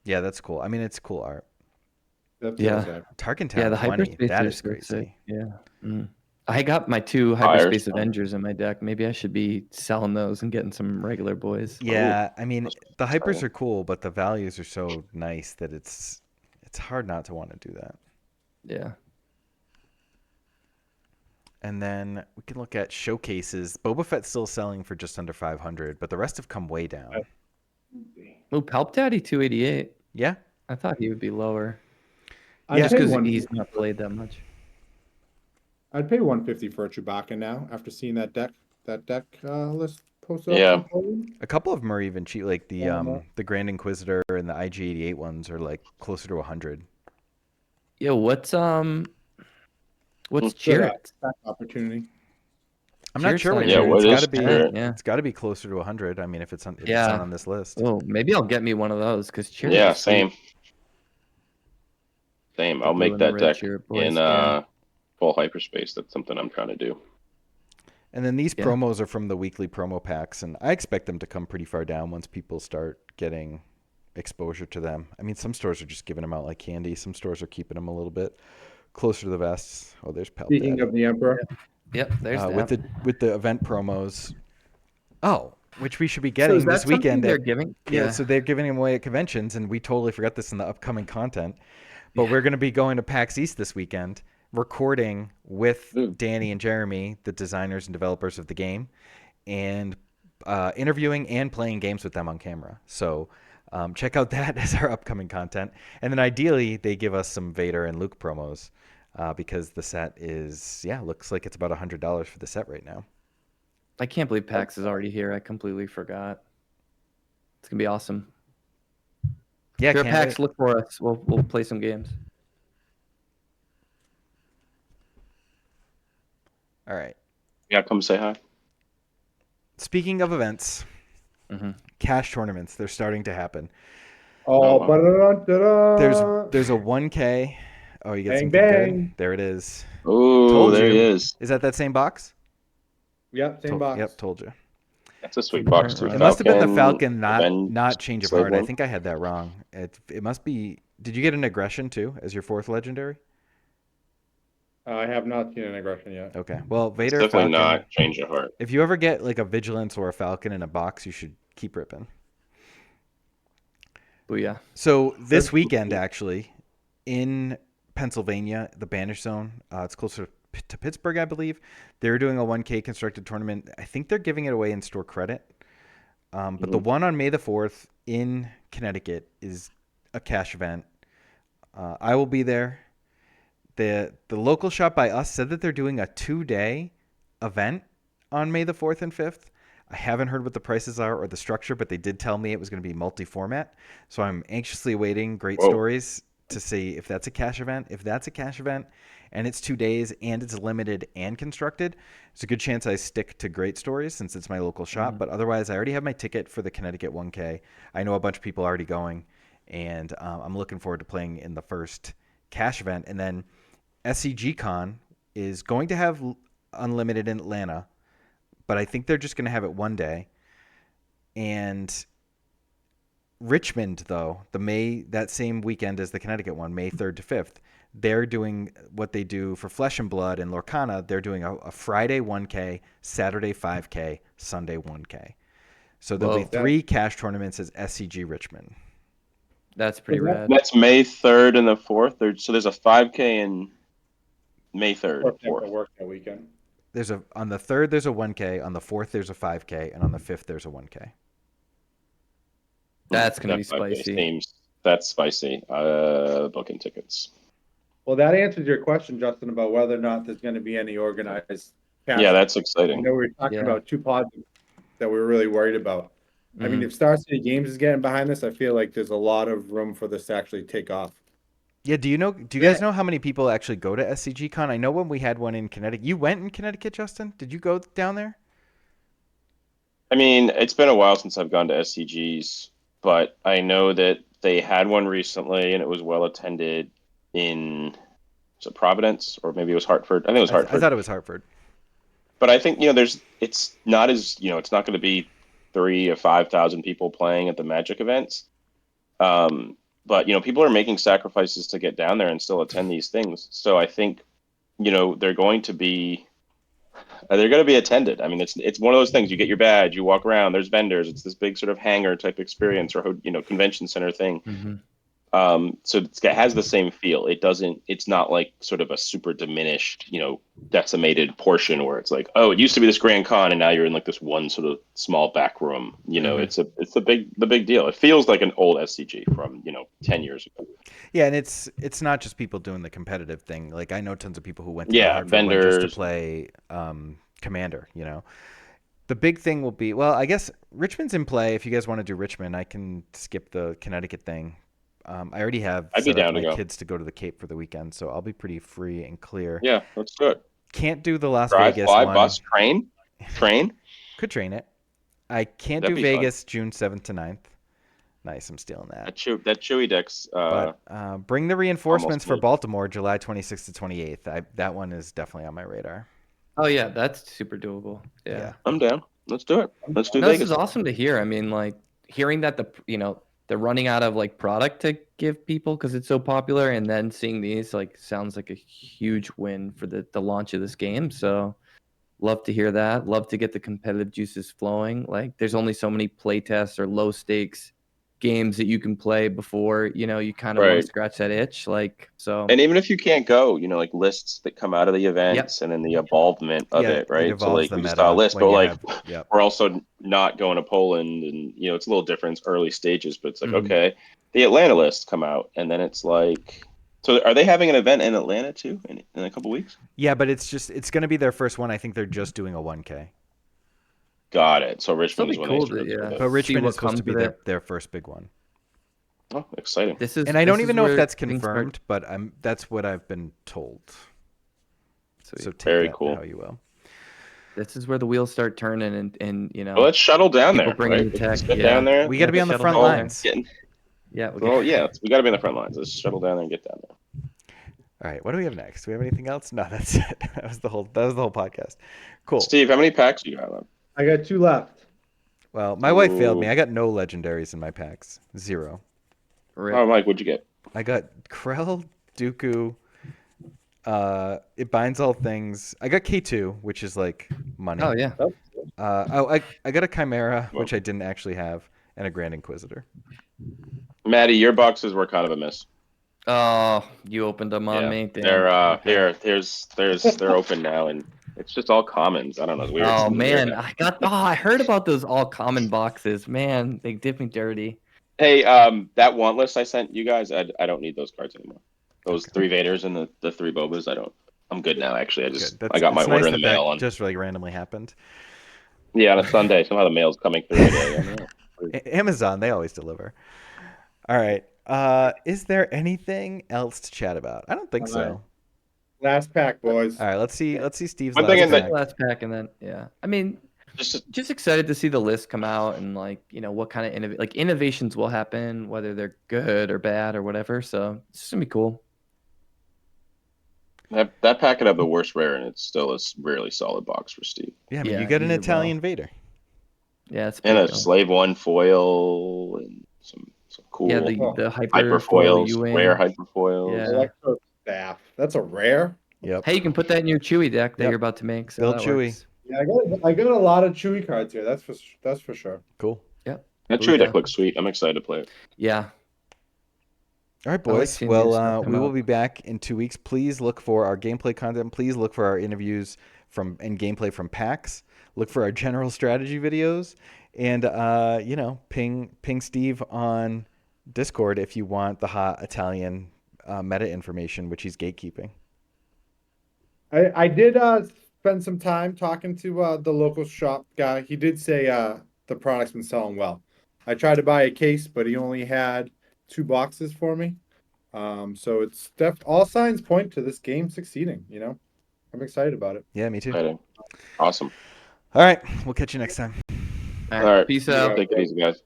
Speaker 1: Yeah, that's cool. I mean, it's cool art.
Speaker 4: That's
Speaker 1: Tarkin
Speaker 3: yeah,
Speaker 1: Town
Speaker 3: the
Speaker 1: 20.
Speaker 3: hyperspace
Speaker 1: That
Speaker 3: are
Speaker 1: is
Speaker 3: so
Speaker 1: crazy.
Speaker 3: sick. Yeah. I got my 2 hyperspace Avengers in my deck. Maybe I should be selling those and getting some regular boys.
Speaker 1: Yeah, I mean, the hypers are cool, but the values are so nice that it's hard not to want to do that.
Speaker 3: Yeah.
Speaker 1: And then we can look at showcases. Boba Fett's still selling for just under 500, but the rest have come way down.
Speaker 3: Oh, Palp Daddy 288.
Speaker 1: Yeah.
Speaker 3: I thought he would be lower.
Speaker 4: I'd
Speaker 3: Just
Speaker 4: pay
Speaker 3: because he's not played that much.
Speaker 4: I'd pay 150 for a Chewbacca now after seeing that deck list posted
Speaker 2: Yeah.
Speaker 4: up.
Speaker 1: A couple of them are even cheap, like the Grand Inquisitor and the IG-88 ones are like closer to 100.
Speaker 3: Yo, what's Chirrut?
Speaker 4: Opportunity.
Speaker 1: I'm not sure what
Speaker 2: Yeah,
Speaker 1: it's got to be.
Speaker 3: Yeah.
Speaker 1: It's got to be closer to 100. I mean, if it's not on this list.
Speaker 3: Oh, maybe I'll get me one of those because Chirrut.
Speaker 2: Yeah, same. I'll make that deck in full hyperspace. That's something I'm trying to do.
Speaker 1: And then these promos are from the weekly promo packs, and I expect them to come pretty far down once people start getting exposure to them. I mean, some stores are just giving them out like candy. Some stores are keeping them a little bit closer to the vests. Oh, there's Palp Daddy.
Speaker 4: Speaking of the Emperor.
Speaker 3: Yep, there's
Speaker 1: with the event promos. Oh, which we should be getting this weekend.
Speaker 3: They're giving.
Speaker 1: Yeah, so they're giving them away at conventions, and we totally forgot this in the upcoming content. But we're going to be going to PAX East this weekend, recording with Danny and Jeremy, the designers and developers of the game, and interviewing and playing games with them on camera. So check out that as our upcoming content. And then ideally, they give us some Vader and Luke promos because the set is, looks like it's about $100 for the set right now.
Speaker 3: I can't believe PAX is already here. I completely forgot. It's going to be awesome.
Speaker 1: Yeah,
Speaker 3: if PAX, look for us. We'll play some games.
Speaker 1: All right.
Speaker 2: Yeah, come say hi.
Speaker 1: Speaking of events,
Speaker 3: Mm-hmm.
Speaker 1: Cash tournaments, they're starting to happen.
Speaker 4: Oh,
Speaker 2: wow.
Speaker 1: There's a 1K. Oh, you get
Speaker 4: Bang,
Speaker 1: something good.
Speaker 4: bang.
Speaker 1: There it is.
Speaker 2: Ooh,
Speaker 1: Told
Speaker 2: there
Speaker 1: you.
Speaker 2: he is.
Speaker 1: Is that same box?
Speaker 4: Yep, same box.
Speaker 1: Yep, told you.
Speaker 2: That's a sweet box
Speaker 3: Current
Speaker 2: too.
Speaker 3: run.
Speaker 1: It must have been the
Speaker 2: Falcon,
Speaker 1: Falcon,
Speaker 2: Avenge,
Speaker 1: not Change of
Speaker 2: Slave
Speaker 1: Heart. I
Speaker 2: One.
Speaker 1: think I had that wrong. It must be. Did you get an aggression too as your 4th legendary?
Speaker 4: I have not seen an aggression yet.
Speaker 1: Okay. Well,
Speaker 2: It's
Speaker 1: Vader,
Speaker 2: definitely
Speaker 1: Falcon.
Speaker 2: not Change of Heart.
Speaker 1: If you ever get like a Vigilance or a Falcon in a box, you should keep ripping.
Speaker 3: Booyah.
Speaker 1: So this weekend, actually, in Pennsylvania, the Banish Zone, it's closer to Pittsburgh, I believe. They're doing a 1K constructed tournament. I think they're giving it away in store credit. But the one on May the 4th in Connecticut is a cash event. I will be there. The local shop by us said that they're doing a 2-day event on May the 4th and 5th. I haven't heard what the prices are or the structure, but they did tell me it was going to be multi-format. So I'm anxiously awaiting great stories to see if that's a cash event. If that's a cash event and it's 2 days and it's limited and constructed, there's a good chance I stick to great stories since it's my local shop. But otherwise, I already have my ticket for the Connecticut 1K. I know a bunch of people are already going, and I'm looking forward to playing in the first cash event. And then SCG Con is going to have unlimited in Atlanta, but I think they're just going to have it 1 day. And Richmond, though, that same weekend as the Connecticut one, May 3rd to 5th, they're doing what they do for Flesh and Blood and Lorcana. They're doing a Friday 1K, Saturday 5K, Sunday 1K. So there'll be 3 cash tournaments as SCG Richmond.
Speaker 3: That's pretty rad.
Speaker 2: That's May 3rd and the 4th. So there's a 5K in May 3rd and 4th.
Speaker 4: Work that weekend.
Speaker 1: On the 3rd there's a 1K, on the 4th there's a 5K, and on the 5th there's a 1K.
Speaker 3: That's gonna be
Speaker 2: That 5K
Speaker 3: spicy.
Speaker 2: That's spicy. Booking tickets.
Speaker 4: Well, that answers your question, Justin, about whether or not there's going to be any organized cash.
Speaker 2: Yeah, that's
Speaker 4: I
Speaker 2: exciting.
Speaker 4: know we were talking about 2 pods that we were really worried about. I mean,
Speaker 3: Mhm.
Speaker 4: if Star City Games is getting behind this, I feel like there's a lot of room for this to actually take off.
Speaker 1: Yeah, do you guys know how many people actually go to SCG Con? I know when we had one in Connecticut. You went in Connecticut, Justin? Did you go down there?
Speaker 2: I mean, it's been a while since I've gone to SCGs, but I know that they had one recently and it was well attended in Providence, or maybe it was Hartford. I think it was Hartford.
Speaker 1: I thought it was Hartford.
Speaker 2: But I think, it's not it's not going to be 3,000 or 5,000 people playing at the Magic events. But people are making sacrifices to get down there and still attend these things. So I think, they're going to be attended. I mean, it's one of those things. You get your badge, you walk around. There's vendors. It's this big sort of hangar type experience, or convention center thing.
Speaker 3: Mm-hmm.
Speaker 2: So it has the same feel. It's not like sort of a super diminished, decimated portion where it's like, oh, it used to be this Grand Con and now you're in like this one sort of small back room. It's the big deal. It feels like an old SCG from 10 years ago.
Speaker 1: Yeah, and it's not just people doing the competitive thing. Like I know tons of people who went to the Hartford
Speaker 2: vendors
Speaker 1: one just to play Commander. The big thing will be, well, I guess Richmond's in play. If you guys want to do Richmond, I can skip the Connecticut thing. I already have set up my kids to go to the Cape for the weekend, so I'll be pretty free and clear.
Speaker 2: Yeah, let's do it.
Speaker 1: Can't do the Las
Speaker 2: Drive,
Speaker 1: Vegas
Speaker 2: fly,
Speaker 1: one.
Speaker 2: bus, train.
Speaker 1: Could train it. I can't
Speaker 2: That'd
Speaker 1: do
Speaker 2: be
Speaker 1: Vegas June 7th to 9th. Nice, I'm stealing that.
Speaker 2: That Chewy deck's.
Speaker 1: But bring the reinforcements for Baltimore, July 26th to 28th. That one is definitely on my radar.
Speaker 3: Oh yeah, that's super doable. Yeah.
Speaker 2: I'm down. Let's do it. Let's do
Speaker 3: No,
Speaker 2: Vegas.
Speaker 3: this is awesome to hear. I mean, like hearing that they're running out of like product to give people because it's so popular, and then seeing these sounds like a huge win for the launch of this game. So love to hear that. Love to get the competitive juices flowing. Like there's only so many play tests or low stakes games that you can play before you kind of want to scratch that itch.
Speaker 2: And even if you can't go, like lists that come out of the events and then the evolvement of it, right?
Speaker 1: It evolves
Speaker 2: so
Speaker 1: the
Speaker 2: we just
Speaker 1: meta
Speaker 2: got a list, but
Speaker 1: we're
Speaker 2: also not going to Poland, and it's a little different. It's early stages, but it's like okay, the Atlanta lists come out, and then it's like, so are they having an event in Atlanta too in a couple weeks?
Speaker 1: Yeah, but it's going to be their first one. I think they're just doing a 1K.
Speaker 2: Got it. So Richmond is when
Speaker 3: cool
Speaker 1: but Richmond is supposed to be their first big one.
Speaker 2: Oh, exciting!
Speaker 1: And I don't even know if that's confirmed, but that's what I've been told.
Speaker 3: Sweet.
Speaker 1: So take
Speaker 2: Very
Speaker 1: that
Speaker 2: cool.
Speaker 1: how you will.
Speaker 3: This is where the wheels start turning, and
Speaker 2: Well, let's shuttle down
Speaker 3: people
Speaker 2: there,
Speaker 3: bringing
Speaker 2: right?
Speaker 3: the
Speaker 2: Let's
Speaker 3: tech.
Speaker 2: get
Speaker 3: Yeah,
Speaker 2: down there.
Speaker 1: We got to be on the
Speaker 3: shuttle
Speaker 1: front
Speaker 3: down there.
Speaker 1: lines.
Speaker 3: Yeah.
Speaker 2: Well, yeah, we got to be on the front lines. Let's shuttle down there and get down there.
Speaker 1: All right, what do we have next? Do we have anything else? No, that's it. That was the whole podcast. Cool.
Speaker 2: Steve, how many packs you got left?
Speaker 4: I got 2 left.
Speaker 1: Well, my wife failed
Speaker 2: Ooh.
Speaker 1: me. I got no legendaries in my packs. 0.
Speaker 3: Rip.
Speaker 2: Oh, Mike, what'd you get?
Speaker 1: I got Krell, Dooku. It binds all things. I got K2, which is like money.
Speaker 3: Oh yeah.
Speaker 1: I got a Chimera,
Speaker 2: Well.
Speaker 1: which I didn't actually have, and a Grand Inquisitor.
Speaker 2: Maddie, your boxes were kind of a miss.
Speaker 3: Oh, you opened them on me. Damn.
Speaker 2: They're
Speaker 3: Okay.
Speaker 2: they're open now, and it's just all commons. I don't know. It's weird.
Speaker 3: Oh
Speaker 2: Something
Speaker 3: man,
Speaker 2: weird.
Speaker 3: I heard about those all common boxes. Man, they did me dirty.
Speaker 2: Hey, that want list I sent you guys, I don't need those cards anymore. Those 3 Vaders and the 3 Bobas, I'm good now. Actually,
Speaker 1: Good.
Speaker 2: I got my
Speaker 1: it's
Speaker 2: order
Speaker 1: nice
Speaker 2: in the
Speaker 1: that
Speaker 2: mail on
Speaker 1: just like randomly happened.
Speaker 2: on a Sunday. Somehow the mail's coming through today.
Speaker 1: Amazon, they always deliver. All right. Is there anything else to chat about? I don't think so.
Speaker 4: Last pack, boys.
Speaker 1: All right, let's see Steve's
Speaker 2: One thing
Speaker 1: last
Speaker 2: in the-
Speaker 1: pack.
Speaker 3: Last pack, and then I mean, just excited to see the list come out and like what kind of innovations will happen, whether they're good or bad or whatever. So it's just gonna be cool.
Speaker 2: That pack could have the worst rare, and it's still a really solid box for Steve.
Speaker 1: Yeah, I mean,
Speaker 3: Yeah,
Speaker 1: you got an
Speaker 3: you did well.
Speaker 1: Italian Vader.
Speaker 3: Yeah, it's
Speaker 2: And a
Speaker 3: pretty cool.
Speaker 2: Slave 1 foil and some cool
Speaker 3: Yeah, the hyper
Speaker 2: hyper
Speaker 3: foil
Speaker 2: foils,
Speaker 3: U-wing.
Speaker 2: rare hyper foils.
Speaker 3: Yeah.
Speaker 4: Electro staff. That's a rare.
Speaker 1: Yep.
Speaker 3: Hey, you can put that in your Chewy deck that
Speaker 1: Yep.
Speaker 3: you're about to make. So
Speaker 1: Build
Speaker 3: that
Speaker 1: Chewy.
Speaker 3: works.
Speaker 4: Yeah, I got a lot of Chewy cards here. That's for sure.
Speaker 1: Cool.
Speaker 3: Yep.
Speaker 2: That Chewy deck looks sweet. I'm excited to play it.
Speaker 3: Yeah.
Speaker 1: All right,
Speaker 3: I like
Speaker 1: boys.
Speaker 3: seeing new stuff
Speaker 1: Well,
Speaker 3: come
Speaker 1: we will
Speaker 3: out.
Speaker 1: be back in 2 weeks. Please look for our gameplay content. Please look for our interviews and gameplay from PAX. Look for our general strategy videos, and ping Steve on Discord if you want the hot Italian meta information, which he's gatekeeping.
Speaker 4: I did spend some time talking to the local shop guy. He did say the product's been selling well. I tried to buy a case, but he only had 2 boxes for me. So it's all signs point to this game succeeding. I'm excited about it.
Speaker 1: Yeah, me too.
Speaker 2: Exciting. Awesome.
Speaker 1: All right, we'll catch you next time.
Speaker 3: All
Speaker 2: All right.
Speaker 3: Peace out.
Speaker 2: Take it easy, guys.